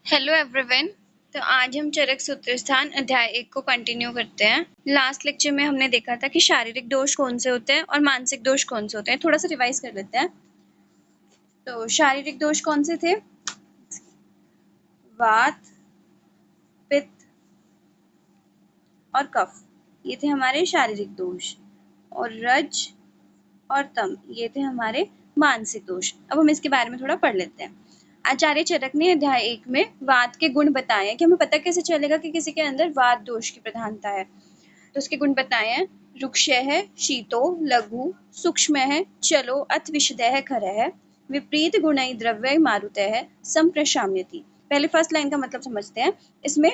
Hello everyone. तो आज हम चरक सूत्र स्थान अध्याय 1 को कंटिन्यू करते हैं। लास्ट लेक्चर में हमने देखा था कि शारीरिक दोष कौन से होते हैं और मानसिक दोष कौन से होते हैं। थोड़ा सा रिवाइज कर लेते हैं। तो शारीरिक दोष कौन से थे? वात, पित्त और कफ, ये थे हमारे शारीरिक दोष। और रज और तम, ये थे हमारे मानसिक दोष। अब हम इसके बारे में थोड़ा पढ़ लेते हैं। आचार्य चरक ने अध्याय 1 में वात के गुण बताए हैं कि हमें पता कैसे चलेगा कि किसी के अंदर वात दोष की प्रधानता है। तो उसके गुण बताए हैं। रुक्षय है, शीतो, लघु, सूक्ष्म है, चलो, अथ विशदय है, खर है, विपरीत गुणई द्रव्य मारुतय है, संप्रशाम्यति। पहले फर्स्ट लाइन का मतलब समझते हैं। इसमें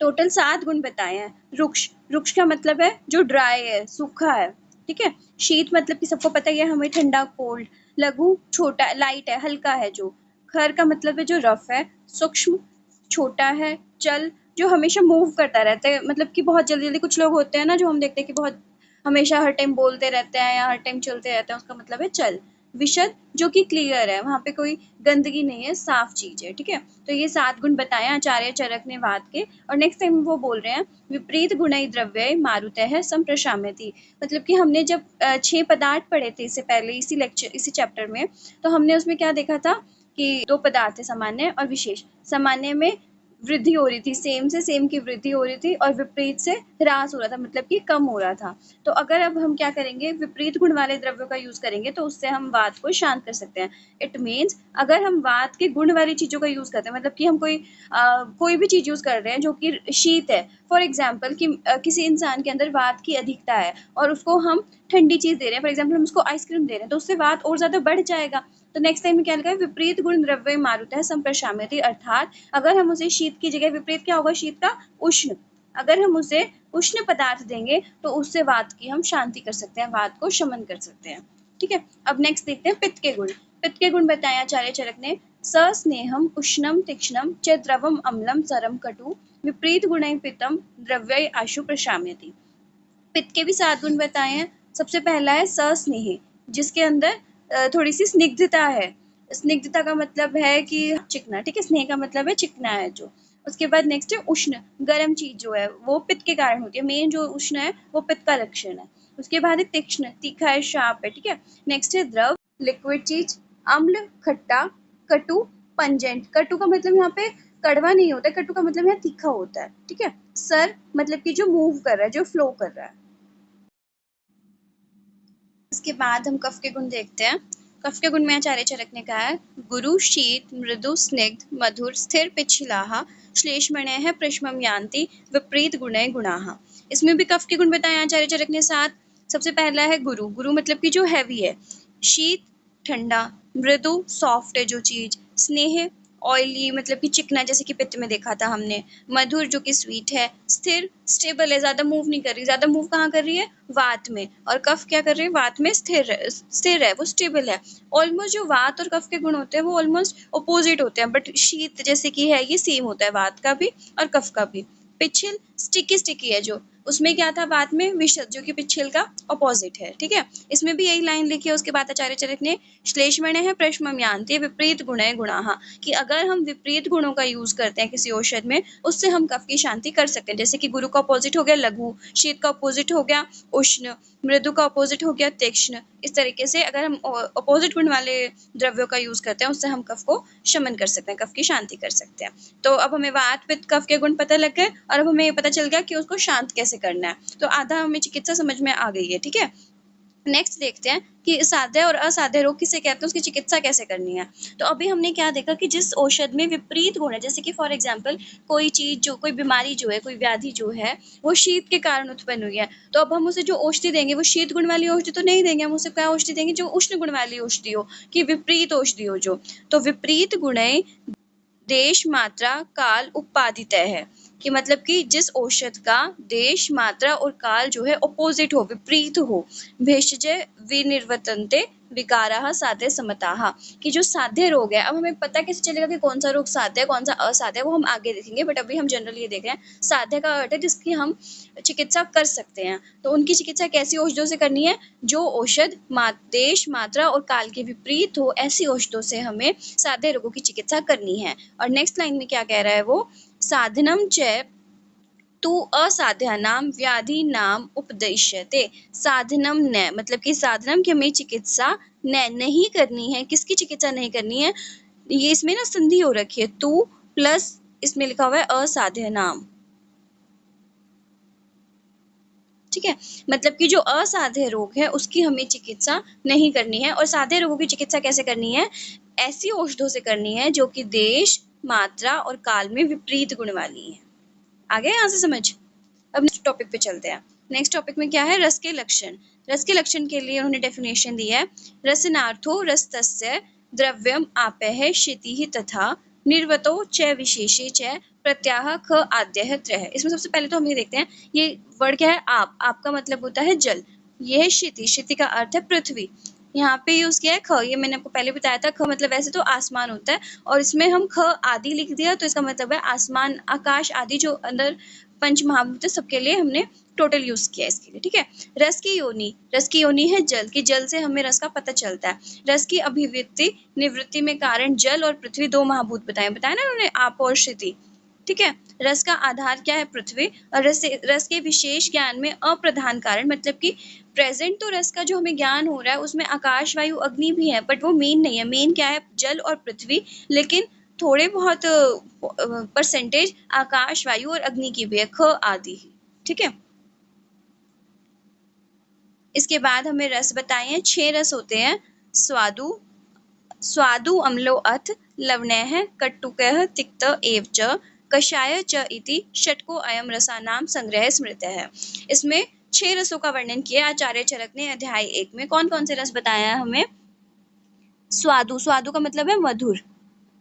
टोटल 7 गुण बताए हैं। रुक्ष, रुक्ष का मतलब है जो ड्राई है, सूखा है, ठीक है। शीत मतलब कि सबको पता ही है हमें, ठंडा, कोल्ड। लघु, छोटा, लाइट है, हल्का है जो। खर का मतलब है जो रफ है। सूक्ष्म, छोटा है। चल, जो हमेशा मूव करता रहता है, मतलब कि बहुत जल्दी जल्दी। कुछ लोग होते हैं ना जो हम देखते हैं कि बहुत हमेशा हर टाइम बोलते रहते हैं या हर टाइम चलते रहते हैं, उसका मतलब है चल। विशद, जो कि क्लियर है, वहां पे कोई गंदगी नहीं है, साफ चीज है, ठीक है। तो ये 7 गुण बताए आचार्य चरक ने वात के। और नेक्स्ट टाइम वो बोल रहे हैं विपरीत गुणई द्रव्य मारुतः संप्रशाम्यति। मतलब कि हमने जब 6 पदार्थ पढ़े थे इससे पहले इसी चैप्टर में, तो हमने उसमें क्या देखा था कि 2 पदार्थ थे, सामान्य और विशेष। सामान्य में वृद्धि हो रही थी, सेम से सेम की वृद्धि हो रही थी, और विपरीत से ह्रास हो रहा था, मतलब कि कम हो रहा था। तो अगर अब हम क्या करेंगे, विपरीत गुण वाले द्रव्यों का यूज करेंगे तो उससे हम वात को शांत कर सकते हैं। इट मीन्स अगर हम वात के गुण वाली चीजों का यूज करते हैं, मतलब कि हम कोई भी चीज यूज कर रहे हैं जो कि शीत है, फॉर एग्जाम्पल कि किसी इंसान के अंदर वात की अधिकता है और उसको हम ठंडी चीज दे रहे हैं, फॉर एग्जाम्पल हम उसको आइसक्रीम दे रहे हैं, तो उससे वात और ज्यादा बढ़ जाएगा। तो नेक्स्ट टाइम में क्या लिखा है, विपरीत गुण द्रव्य मारुतः संप्रशाम्यति। अर्थात अगर हम उसे शीत की जगह, विपरीत क्या होगा शीत का, उष्ण, अगर हम उसे उष्ण पदार्थ देंगे तो उससे वात की हम शांति कर सकते हैं, वात को शमन कर सकते हैं, ठीक है। अब नेक्स्ट देखते हैं पित्त के गुण। पित्त के गुण बताए आचार्य चरक ने। सस्नेहम उष्णम तीक्ष्णम च द्रवम अम्लम सरम कटु, विपरीत गुणै पित्तम द्रव्य आशु प्रशाम्यति। पित्त के भी 7 गुण बताए हैं। सबसे पहला है सस्नेह, जिसके अंदर थोड़ी सी स्निग्धता है। स्निग्धता का मतलब है कि चिकना, ठीक है। स्नेह का मतलब है चिकना है जो। उसके बाद नेक्स्ट है उष्ण, गर्म चीज जो है वो पित्त के कारण होती है। मेन जो उष्ण है वो पित्त का लक्षण है। उसके बाद है तीक्ष्ण, तीखा है, शार्प है, ठीक है। नेक्स्ट है द्रव, लिक्विड चीज। अम्ल, खट्टा। कटु, पंजेंट। कटु का मतलब यहाँ पे कड़वा नहीं होता है, कटु का मतलब यहाँ तीखा होता है, ठीक है। सर मतलब कि जो मूव कर रहा है, जो फ्लो कर रहा है। इसके बाद हम कफ के गुण देखते हैं। कफ के गुण में आचार्य चरक ने कहा है, गुरु शीत मृदु स्निग्ध मधुर स्थिर पिच्छिलाः श्लेष्मणयः प्रश्मम यान्ति विपरीत गुणै गुणाः। इसमें भी कफ के गुण बताए आचार्य चरक ने 7। सबसे पहला है गुरु। गुरु मतलब कि जो हैवी है। शीत, ठंडा। मृदु, सॉफ्ट है जो चीज। स्नेह, ऑयली, मतलब कि चिकना, जैसे कि पित्त में देखा था हमने। मधुर, जो कि स्वीट है। स्थिर, स्टेबल है, ज्यादा मूव नहीं कर रही। ज्यादा मूव कहाँ कर रही है, वात में। और कफ क्या कर रही है, वात में स्थिर है, वो स्टेबल है। ऑलमोस्ट जो वात और कफ के गुण होते हैं वो ऑलमोस्ट अपोजिट होते हैं, बट शीत जैसे कि है ये सेम होता है, वात का भी और कफ का भी। पिच्छिल, स्टिकी है जो, उसमें क्या था वात में, विशद, जो कि पिच्छिल का अपोजिट है, ठीक है। इसमें भी यही लाइन लिखी है। उसके बाद आचार्य चरक ने श्लेष्मण्यः प्रश्मम यान्ति विपरीत गुणै गुणाः, कि अगर हम विपरीत गुणों का यूज करते हैं किसी औषध में, उससे हम कफ की शांति कर सकते हैं। जैसे कि गुरु का अपोजिट हो गया लघु, शीत का अपोजिट हो गया उष्ण, मृदु का अपोजिट हो गया तीक्ष्ण। इस तरीके से अगर हम अपोजिट गुण वाले द्रव्यों का यूज करते हैं, उससे हम कफ को शमन कर सकते हैं, कफ की शांति कर सकते हैं। तो अब हमें वात पित्त कफ के गुण पता लग गए, और अब हमें ये पता चल गया कि उसको शांत कैसे करना है। तो आधा हमें चिकित्सा समझ में आ गई है, ठीक है। नेक्स्ट देखते हैं कि साध्य और असाध्य रोग किसे कहते हैं, उसकी चिकित्सा कैसे करनी है। तो अभी हमने क्या देखा कि जिस औषध में विपरीत गुण है, जैसे कि फॉर एग्जांपल कोई चीज जो, कोई बीमारी जो है, कोई व्याधि जो है, वो शीत के कारण उत्पन्न हुई है, तो अब हम उसे जो औषधि देंगे वो शीत गुण वाली औषधि तो नहीं देंगे, हम उसे क्या औषधि देंगे, जो उष्ण गुण वाली औषधि हो, कि विपरीत औषधि हो जो। तो विपरीत गुणे देश, मात्रा, काल उपादितय है, कि मतलब कि जिस औषध का देश, मात्रा और काल जो है अपोजिट हो, विपरीत हो। भेषज विनिर्वर्तन्ते विकाराः साध्य समताः, कि जो साध्य रोग है, अब हमें पता कैसे चलेगा कि कौन सा रोग साध्य है कौन सा असाध्य है, वो हम आगे देखेंगे, बट अभी हम जनरली ये देख रहे हैं साध्य का अर्थ है जिसकी हम चिकित्सा कर सकते हैं। तो उनकी चिकित्सा कैसी औषधों से करनी है? जो औषध देश, मात्रा और काल के विपरीत हो, ऐसी औषधों से हमें साध्य रोगों की चिकित्सा करनी है। और नेक्स्ट लाइन में क्या कह रहा है वो, साधनम च तु असाध्यानां व्याधीनां उपदिश्यते। साधनम न, मतलब कि साधनम की हमें चिकित्सा नहीं करनी है। किसकी चिकित्सा नहीं करनी है? ये इसमें ना संधि हो रखी है, तू प्लस इसमें लिखा हुआ है असाध्यानाम, ठीक है। मतलब कि जो असाध्य रोग है उसकी हमें चिकित्सा नहीं करनी है। और साध्य रोगों की चिकित्सा कैसे करनी है? ऐसी औषधों से करनी है जो कि देश, मात्रा और काल में विपरीत गुण वाली है। आगे यहाँ से समझ। अब नेक्स्ट टॉपिक पे चलते हैं। नेक्स्ट टॉपिक में क्या है? रस के लक्षण। रस के लक्षण के लिए उन्होंने डेफिनेशन दी है, रसनार्थो रसतस्य द्रव्यम आपह क्षितिः तथा निर्वतो च विशेषे च प्रत्याह ख आद्यः त्रयः। इसमें सबसे पहले तो हम ये देखते हैं, ये वर्ड क्या है? आप का मतलब होता है जल, ये है क्षिति, क्षिति का अर्थ है पृथ्वी। यहाँ पे यूज किया है ख, ये मैंने आपको पहले बताया था, ख मतलब वैसे तो आसमान होता है, और इसमें हम ख आदि लिख दिया तो इसका मतलब है आसमान, आकाश आदि जो अंदर पंच महाभूत है सबके लिए हमने टोटल यूज किया इसके लिए, ठीक है। रस की योनि, रस की योनि है जल, कि जल से हमें रस का पता चलता है। रस की अभिव्यक्ति निवृत्ति में कारण जल और पृथ्वी दो महाभूत बताया ना उन्होंने, आप और क्षिति, ठीक है। रस का आधार क्या है? पृथ्वी। और रस के विशेष ज्ञान में अप्रधान कारण, मतलब कि प्रेजेंट तो रस का जो हमें ज्ञान हो रहा है उसमें आकाश, वायु, अग्नि भी है, बट वो मेन नहीं है। मेन क्या है? जल और पृथ्वी। लेकिन थोड़े बहुत परसेंटेज आकाश, वायु और अग्नि की भी है, ख आदि, ठीक है। इसके बाद हमें रस बताए हैं, 6 रस होते हैं। स्वादु, स्वादु अम्लो अथ लवणैः कटुकः तिक्त एव च कषाय च इति षट्को अयम रसानाम संग्रह स्मृतः है। इसमें 6 रसों का वर्णन किया आचार्य चरक ने अध्याय 1 में। कौन कौन से रस बताया हमें? स्वादु, स्वादु का मतलब है मधुर,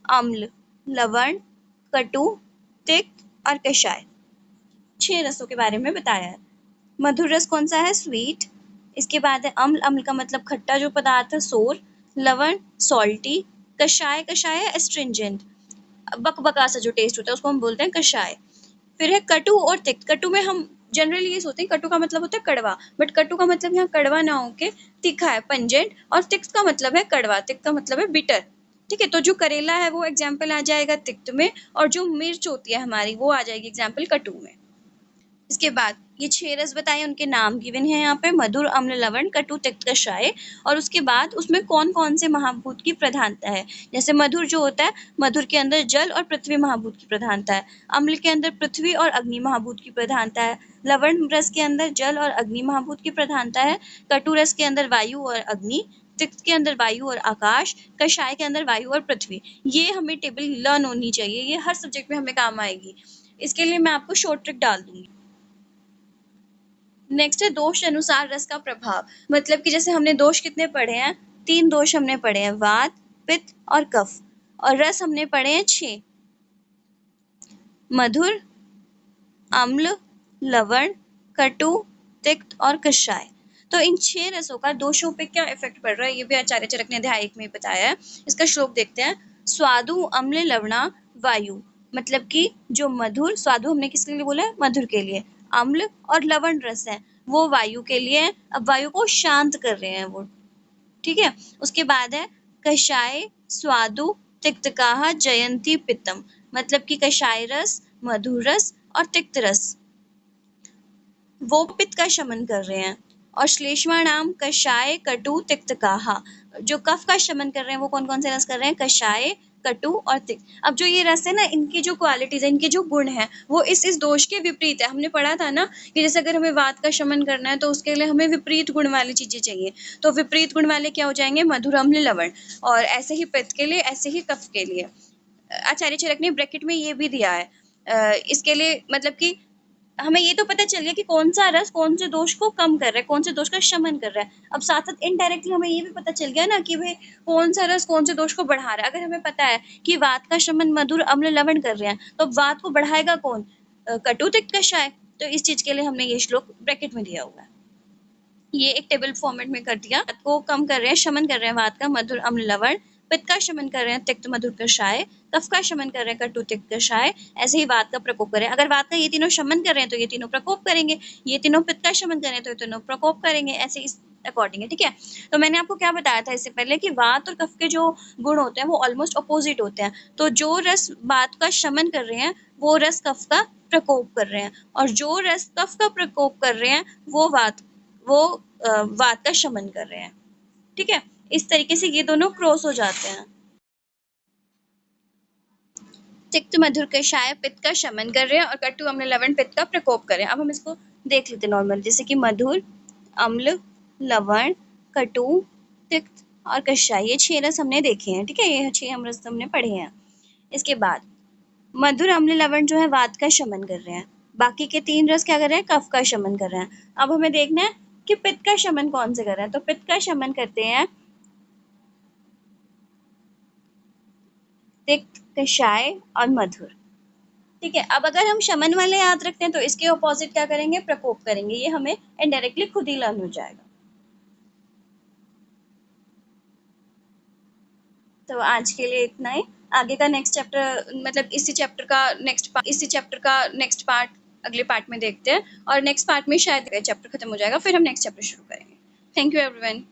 अम्ल, लवण, कटु, तिक्त और कषाय, 6 रसों के बारे में बताया है। मधुर रस कौन सा है? स्वीट। इसके बाद है अम्ल, अम्ल का मतलब खट्टा जो पदार्थ है, सोर। लवण, सॉल्टी। कषाय, कषाय है एस्ट्रिंजेंट, बकबका सा जो टेस्ट होता है उसको हम बोलते हैं कषाय। फिर है कटु और तिक्त। कटु में हम जनरली ये सोचते हैं कटु का मतलब होता है कड़वा, बट कटु का मतलब यहाँ कड़वा ना होके तीखा है, पंजेंट। और तिक्त का मतलब है कड़वा, तिक्त का मतलब है बिटर, ठीक है। तो जो करेला है वो एग्जाम्पल आ जाएगा तिक्त में, और जो मिर्च होती है हमारी वो आ जाएगी एग्जाम्पल कटु में। इसके बाद ये 6 रस बताए, उनके नाम गिवन है यहाँ पे, मधुर, अम्ल, लवण, कटु, तिक्त, कषाय। और उसके बाद उसमें कौन कौन से महाभूत की प्रधानता है। जैसे मधुर जो होता है, मधुर के अंदर जल और पृथ्वी महाभूत की प्रधानता है। अम्ल के अंदर पृथ्वी और अग्नि महाभूत की प्रधानता है। लवण रस के अंदर जल और अग्नि महाभूत की प्रधानता है। कटु रस के अंदर वायु और अग्नि। तिक्त के अंदर वायु और आकाश। कषाय के अंदर वायु और पृथ्वी। ये हमें टेबल लर्न होनी चाहिए, ये हर सब्जेक्ट में हमें काम आएगी। इसके लिए मैं आपको शॉर्ट ट्रिक डाल दूंगी। नेक्स्ट है दोष अनुसार रस का प्रभाव। मतलब कि जैसे हमने दोष कितने पढ़े हैं? 3 दोष हमने पढ़े हैं, वात, पित्त और कफ। और रस हमने पढ़े हैं 6, मधुर, अम्ल, लवण, कटु, तिक्त और कषाय। तो इन 6 रसों का दोषों पे क्या इफेक्ट पड़ रहा है ये भी आचार्य चरक ने अध्याय 1 में बताया है। इसका श्लोक देखते हैं। स्वादु अम्ल लवणा वायु, मतलब कि जो मधुर, स्वादु हमने किसके लिए बोला है? मधुर के लिए। अम्ल और लवण रस है वो वायु के लिए है, अब वायु को शांत कर रहे हैं वो, ठीक है। उसके बाद है कषाय स्वादु तिक्तकाः जयंती पित्तम, मतलब कि कषाय रस, मधुर रस और तिक्त रस वो पित्त का शमन कर रहे हैं। और श्लेष्माणाम कषाय कटु तिक्तकाः, जो कफ का शमन कर रहे हैं वो कौन कौन से रस कर रहे हैं? कषाय, कटु और तिक्त। अब जो ये रस है ना, इनकी जो क्वालिटीज है, इनके जो गुण है वो इस दोष के विपरीत है। हमने पढ़ा था ना कि जैसे अगर हमें वात का शमन करना है तो उसके लिए हमें विपरीत गुण वाली चीजें चाहिए। तो विपरीत गुण वाले क्या हो जाएंगे? मधुर, अम्ल, लवण। और ऐसे ही पित्त के लिए, ऐसे ही कफ के लिए। आचार्य चरक ने ब्रैकेट में ये भी दिया है इसके लिए, मतलब कि हमें ये तो पता चल गया कि कौन सा रस कौन से दोष को कम कर रहा है, कौन से दोष का शमन कर रहा है। अब साथ साथ इनडायरेक्टली हमें ये भी पता चल गया ना कि भाई कौन सा रस कौन से दोष को बढ़ा रहा है। अगर हमें पता है कि वात का शमन मधुर, अम्ल, लवण कर रहे हैं, तो वात को बढ़ाएगा कौन? कटु, तिक्त, कषाय। तो इस चीज के लिए हमने ये श्लोक ब्रैकेट में दिया हुआ है। ये एक टेबल फॉर्मेट में कर दिया। वात को कम कर रहे हैं, शमन कर रहे हैं वात का मधुर अम्ल लवण, पित्त का शमन कर रहे हैं तिक्त मधुर कषाय, कफ का शमन कर रहे हैं कटु तिक्त कषाय, ऐसे ही वात का प्रकोप करें। अगर वात का ये तीनों शमन कर रहे हैं तो ये तीनों प्रकोप करेंगे, ये तीनों पित्त का शमन कर रहे हैं तो ये तीनों प्रकोप करेंगे, ऐसे इस अकॉर्डिंग है। ठीक है, तो मैंने आपको क्या बताया था इससे पहले कि वात और कफ के जो गुण होते हैं वो ऑलमोस्ट अपोजिट होते हैं। तो जो रस वात का शमन कर रहे हैं वो रस कफ का प्रकोप कर रहे हैं, और जो रस कफ का प्रकोप कर रहे हैं वो वात का शमन कर रहे हैं। ठीक है, इस तरीके से ये दोनों क्रॉस हो जाते हैं। तिक्त मधुर कषाय पित्त का शमन कर रहे हैं और कटु अम्ल लवण पित्त का प्रकोप कर रहे हैं। अब हम इसको देख लेते हैं नॉर्मल, जैसे कि मधुर, अम्ल, लवण, कटु, तिक्त और कषाय, ये 6 रस हमने देखे हैं। ठीक है, ये 6 हम रस हमने पढ़े हैं। इसके बाद मधुर अम्ल लवण जो है वात का शमन कर रहे हैं, बाकी के 3 रस क्या कर रहे हैं, कफ का शमन कर रहे हैं। अब हमें देखना है कि पित्त का शमन कौन से कर रहे हैं, तो पित्त का शमन करते हैं तिक्त, कषाय और मधुर। ठीक है, अब अगर हम शमन वाले याद रखते हैं तो इसके ऑपोजिट क्या करेंगे, प्रकोप करेंगे। ये हमें इनडायरेक्टली खुद ही लर्न हो जाएगा। तो आज के लिए इतना ही। आगे का नेक्स्ट चैप्टर, मतलब इसी चैप्टर का नेक्स्ट पार्ट अगले पार्ट में देखते हैं, और नेक्स्ट पार्ट में शायद चैप्टर खत्म हो जाएगा, फिर हम नेक्स्ट चैप्टर शुरू करेंगे। Thank you everyone.